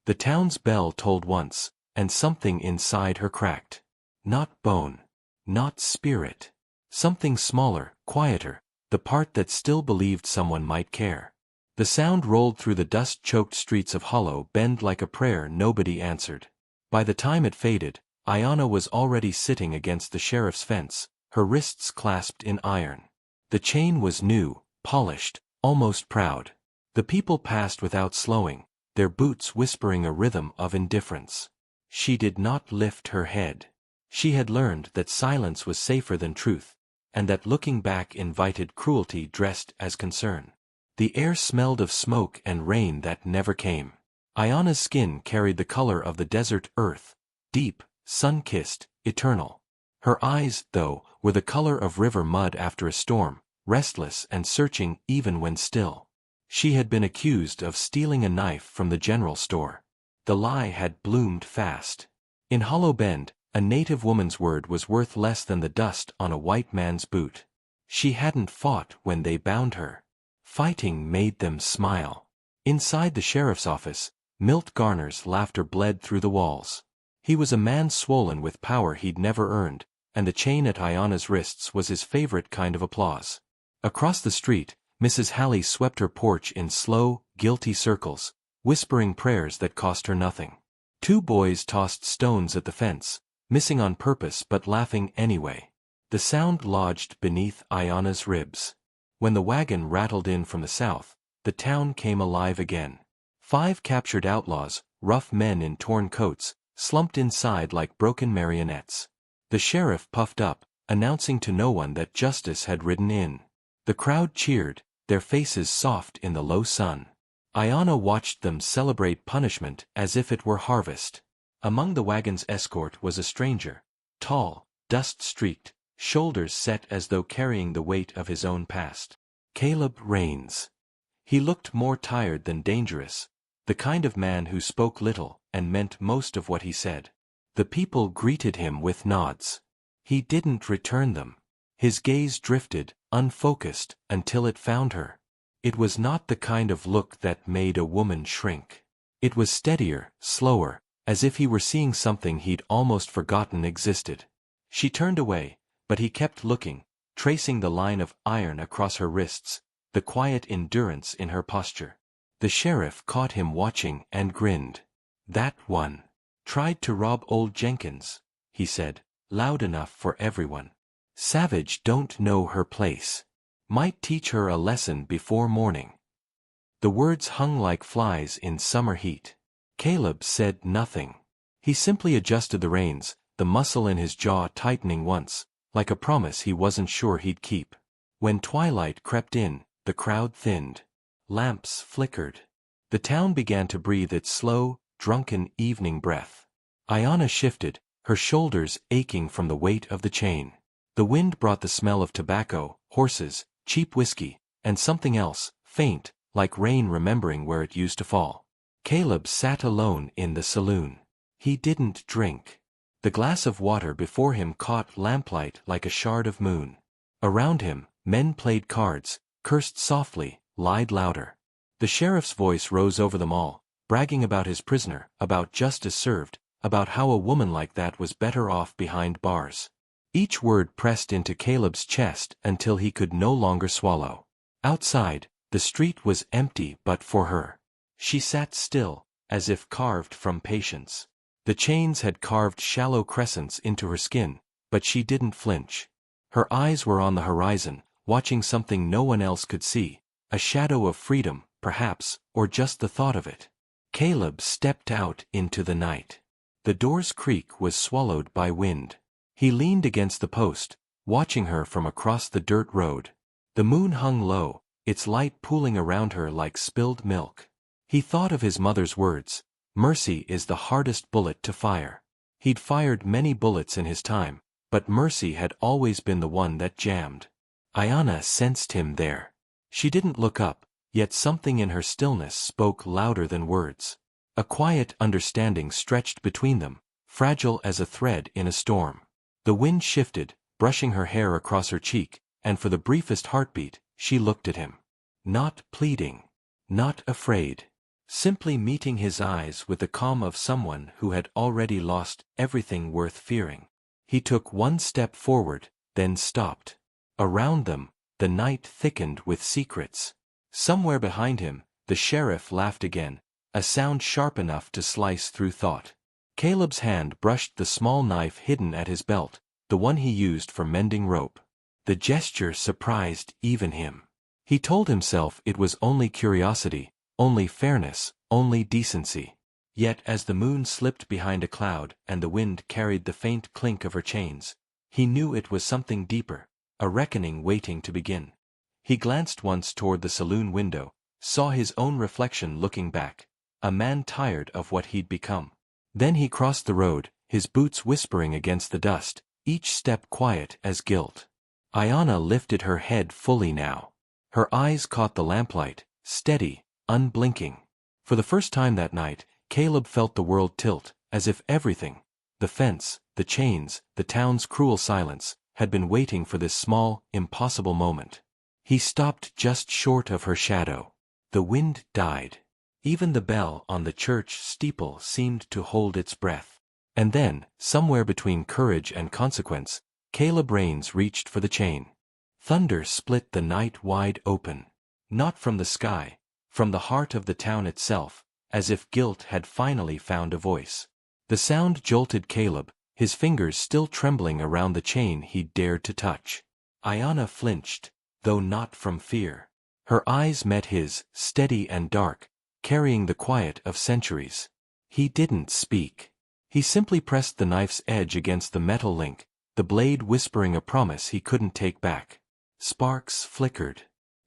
The town's bell tolled once, and something inside her cracked. Not bone. Not spirit. Something smaller, quieter, the part that still believed someone might care. The sound rolled through the dust-choked streets of Hollow Bend like a prayer nobody answered. By the time it faded, Ayanna was already sitting against the sheriff's fence, her wrists clasped in iron. The chain was new, polished, almost proud. The people passed without slowing, their boots whispering a rhythm of indifference. She did not lift her head. She had learned that silence was safer than truth, and that looking back invited cruelty dressed as concern. The air smelled of smoke and rain that never came. Ayanna's skin carried the color of the desert earth, deep, sun-kissed, eternal. Her eyes, though, were the color of river mud after a storm, restless and searching even when still. She had been accused of stealing a knife from the general store. The lie had bloomed fast. In Hollow Bend, a native woman's word was worth less than the dust on a white man's boot. She hadn't fought when they bound her. Fighting made them smile. Inside the sheriff's office, Milt Garner's laughter bled through the walls. He was a man swollen with power he'd never earned, and the chain at Ayanna's wrists was his favorite kind of applause. Across the street, Mrs. Hallie swept her porch in slow, guilty circles, whispering prayers that cost her nothing. Two boys tossed stones at the fence, missing on purpose but laughing anyway. The sound lodged beneath Ayanna's ribs. When the wagon rattled in from the south, the town came alive again. 5 captured outlaws, rough men in torn coats, slumped inside like broken marionettes. The sheriff puffed up, announcing to no one that justice had ridden in. The crowd cheered, their faces soft in the low sun. Ayanna watched them celebrate punishment as if it were harvest. Among the wagon's escort was a stranger, tall, dust-streaked, shoulders set as though carrying the weight of his own past. Caleb Rains. He looked more tired than dangerous, the kind of man who spoke little and meant most of what he said. The people greeted him with nods. He didn't return them. His gaze drifted, unfocused, until it found her. It was not the kind of look that made a woman shrink. It was steadier, slower, as if he were seeing something he'd almost forgotten existed. She turned away, but he kept looking, tracing the line of iron across her wrists, the quiet endurance in her posture. The sheriff caught him watching and grinned. "That one tried to rob old Jenkins," he said, loud enough for everyone. "Savage don't know her place. Might teach her a lesson before morning." The words hung like flies in summer heat. Caleb said nothing. He simply adjusted the reins, the muscle in his jaw tightening once, like a promise he wasn't sure he'd keep. When twilight crept in, the crowd thinned. Lamps flickered. The town began to breathe its slow, drunken evening breath. Ayanna shifted, her shoulders aching from the weight of the chain. The wind brought the smell of tobacco, horses, cheap whiskey, and something else, faint, like rain remembering where it used to fall. Caleb sat alone in the saloon. He didn't drink. The glass of water before him caught lamplight like a shard of moon. Around him, men played cards, cursed softly, lied louder. The sheriff's voice rose over them all, bragging about his prisoner, about justice served, about how a woman like that was better off behind bars. Each word pressed into Caleb's chest until he could no longer swallow. Outside, the street was empty but for her. She sat still, as if carved from patience. The chains had carved shallow crescents into her skin, but she didn't flinch. Her eyes were on the horizon, watching something no one else could see, a shadow of freedom, perhaps, or just the thought of it. Caleb stepped out into the night. The door's creak was swallowed by wind. He leaned against the post, watching her from across the dirt road. The moon hung low, its light pooling around her like spilled milk. He thought of his mother's words, "Mercy is the hardest bullet to fire." He'd fired many bullets in his time, but mercy had always been the one that jammed. Ayanna sensed him there. She didn't look up, yet something in her stillness spoke louder than words. A quiet understanding stretched between them, fragile as a thread in a storm. The wind shifted, brushing her hair across her cheek, and for the briefest heartbeat, she looked at him. Not pleading. Not afraid. simply meeting his eyes with the calm of someone who had already lost everything worth fearing. He took one step forward, then stopped. Around them, the night thickened with secrets. Somewhere behind him, the sheriff laughed again, a sound sharp enough to slice through thought. Caleb's hand brushed the small knife hidden at his belt, the one he used for mending rope. The gesture surprised even him. He told himself it was only curiosity, only fairness, only decency. Yet as the moon slipped behind a cloud and the wind carried the faint clink of her chains, he knew it was something deeper, a reckoning waiting to begin. He glanced once toward the saloon window, saw his own reflection looking back, a man tired of what he'd become. Then he crossed the road, his boots whispering against the dust, each step quiet as guilt. Ayanna lifted her head fully now. Her eyes caught the lamplight, steady, unblinking. For the first time that night, Caleb felt the world tilt, as if everything, the fence, the chains, the town's cruel silence, had been waiting for this small, impossible moment. He stopped just short of her shadow. The wind died. Even the bell on the church steeple seemed to hold its breath. And then, somewhere between courage and consequence, Caleb Rains reached for the chain. Thunder split the night wide open. Not from the sky, from the heart of the town itself, as if guilt had finally found a voice. The sound jolted Caleb, his fingers still trembling around the chain he'd dared to touch. Ayanna flinched, though not from fear. Her eyes met his, steady and dark, carrying the quiet of centuries. He didn't speak. He simply pressed the knife's edge against the metal link, the blade whispering a promise he couldn't take back. Sparks flickered.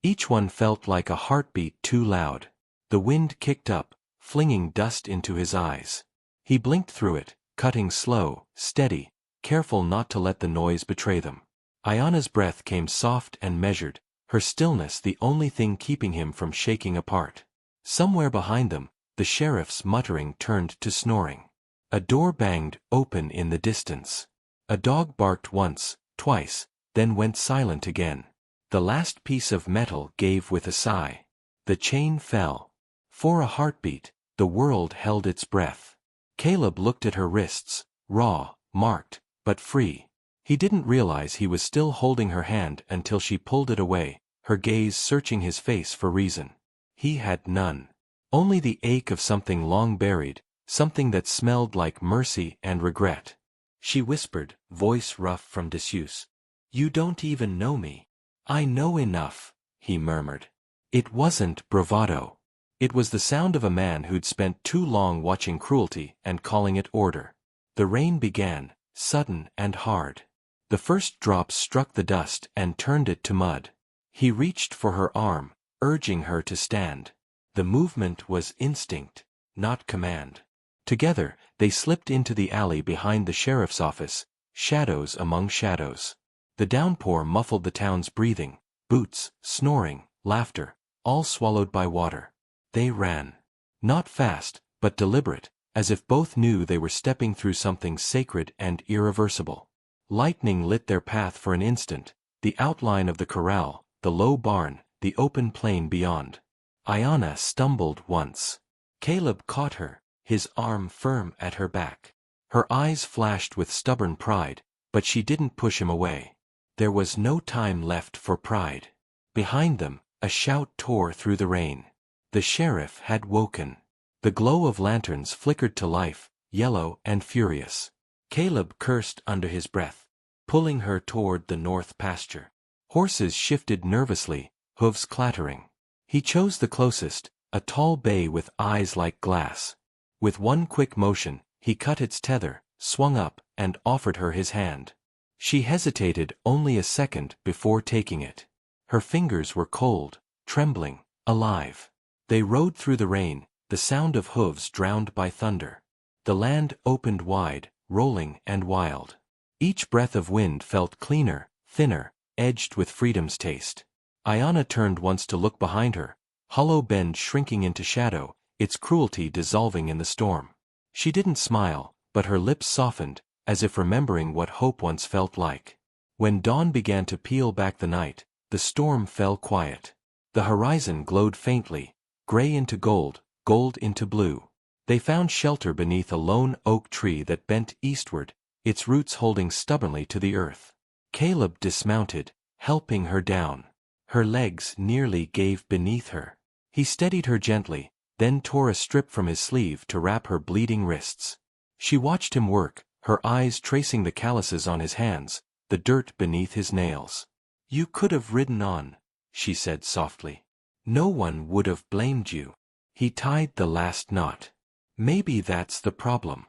Each one felt like a heartbeat too loud. The wind kicked up, flinging dust into his eyes. He blinked through it, cutting slow, steady, careful not to let the noise betray them. Ayanna's breath came soft and measured, her stillness the only thing keeping him from shaking apart. Somewhere behind them, the sheriff's muttering turned to snoring. A door banged open in the distance. A dog barked once, twice, then went silent again. The last piece of metal gave with a sigh. The chain fell. For a heartbeat, the world held its breath. Caleb looked at her wrists, raw, marked, but free. He didn't realize he was still holding her hand until she pulled it away, her gaze searching his face for reason. He had none. Only the ache of something long buried, something that smelled like mercy and regret. She whispered, voice rough from disuse. "You don't even know me." "I know enough," he murmured. It wasn't bravado. It was the sound of a man who'd spent too long watching cruelty and calling it order. The rain began, sudden and hard. The first drops struck the dust and turned it to mud. He reached for her arm, urging her to stand. The movement was instinct, not command. Together, they slipped into the alley behind the sheriff's office, shadows among shadows. The downpour muffled the town's breathing, boots, snoring, laughter, all swallowed by water. They ran. Not fast, but deliberate, as if both knew they were stepping through something sacred and irreversible. Lightning lit their path for an instant, the outline of the corral, the low barn, the open plain beyond. Ayanna stumbled once. Caleb caught her, his arm firm at her back. Her eyes flashed with stubborn pride, but she didn't push him away. There was no time left for pride. Behind them, a shout tore through the rain. The sheriff had woken. The glow of lanterns flickered to life, yellow and furious. Caleb cursed under his breath, pulling her toward the north pasture. Horses shifted nervously, hooves clattering. He chose the closest, a tall bay with eyes like glass. With one quick motion, he cut its tether, swung up, and offered her his hand. She hesitated only a second before taking it. Her fingers were cold, trembling, alive. They rode through the rain, the sound of hooves drowned by thunder. The land opened wide, rolling and wild. Each breath of wind felt cleaner, thinner, edged with freedom's taste. Ayanna turned once to look behind her, hollow bend shrinking into shadow, its cruelty dissolving in the storm. She didn't smile, but her lips softened, as if remembering what hope once felt like. When dawn began to peel back the night, the storm fell quiet. The horizon glowed faintly, gray into gold, gold into blue. They found shelter beneath a lone oak tree that bent eastward, its roots holding stubbornly to the earth. Caleb dismounted, helping her down. Her legs nearly gave beneath her. He steadied her gently, then tore a strip from his sleeve to wrap her bleeding wrists. She watched him work, her eyes tracing the calluses on his hands, the dirt beneath his nails. "You could have ridden on," she said softly. "No one would have blamed you." He tied the last knot. "Maybe that's the problem."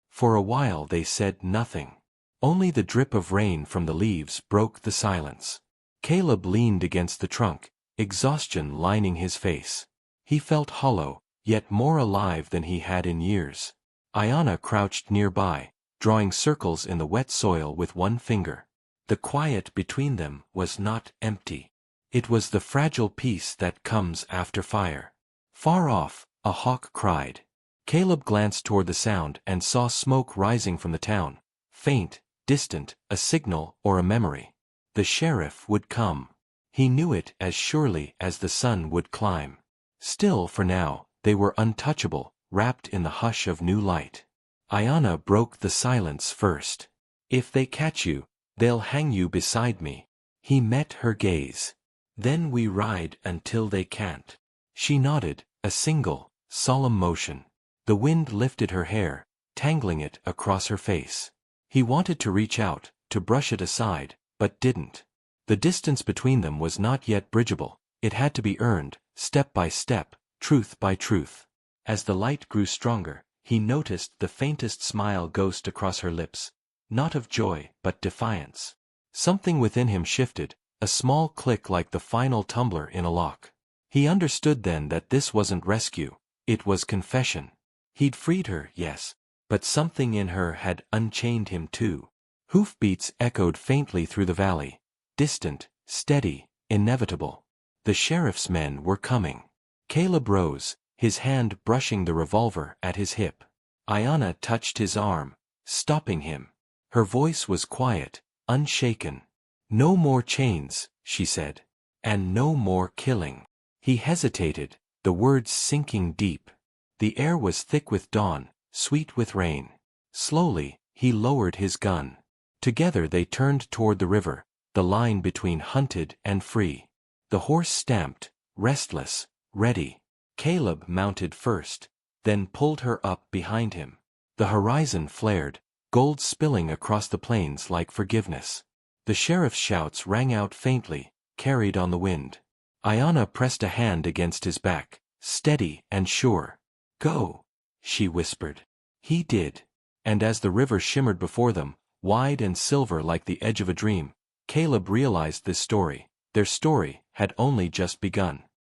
For a while they said nothing. Only the drip of rain from the leaves broke the silence. Caleb leaned against the trunk, exhaustion lining his face. He felt hollow, yet more alive than he had in years. Ayanna crouched nearby, drawing circles in the wet soil with one finger. The quiet between them was not empty. It was the fragile peace that comes after fire. Far off, a hawk cried. Caleb glanced toward the sound and saw smoke rising from the town. Faint, distant, a signal or a memory. The sheriff would come. He knew it as surely as the sun would climb. Still, for now, they were untouchable, wrapped in the hush of new light. Ayanna broke the silence first. "If they catch you, they'll hang you beside me." He met her gaze. "Then we ride until they can't." She nodded, a single, solemn motion. The wind lifted her hair, tangling it across her face. He wanted to reach out, to brush it aside, but didn't. The distance between them was not yet bridgeable. It had to be earned, step by step, truth by truth. As the light grew stronger, he noticed the faintest smile ghost across her lips. Not of joy, but defiance. Something within him shifted, a small click like the final tumbler in a lock. He understood then that this wasn't rescue, it was confession. He'd freed her, yes, but something in her had unchained him too. Hoofbeats echoed faintly through the valley, distant, steady, inevitable. The sheriff's men were coming. Caleb rose, his hand brushing the revolver at his hip. Ayanna touched his arm, stopping him. Her voice was quiet, unshaken. "No more chains," she said. "And no more killing." He hesitated, the words sinking deep. The air was thick with dawn, sweet with rain. Slowly, he lowered his gun. Together they turned toward the river, the line between hunted and free. The horse stamped, restless, ready. Caleb mounted first, then pulled her up behind him. The horizon flared, gold spilling across the plains like forgiveness. The sheriff's shouts rang out faintly, carried on the wind. Ayanna pressed a hand against his back, steady and sure. "Go," she whispered. He did. And as the river shimmered before them, wide and silver like the edge of a dream, Caleb realized this story, their story, had only just begun.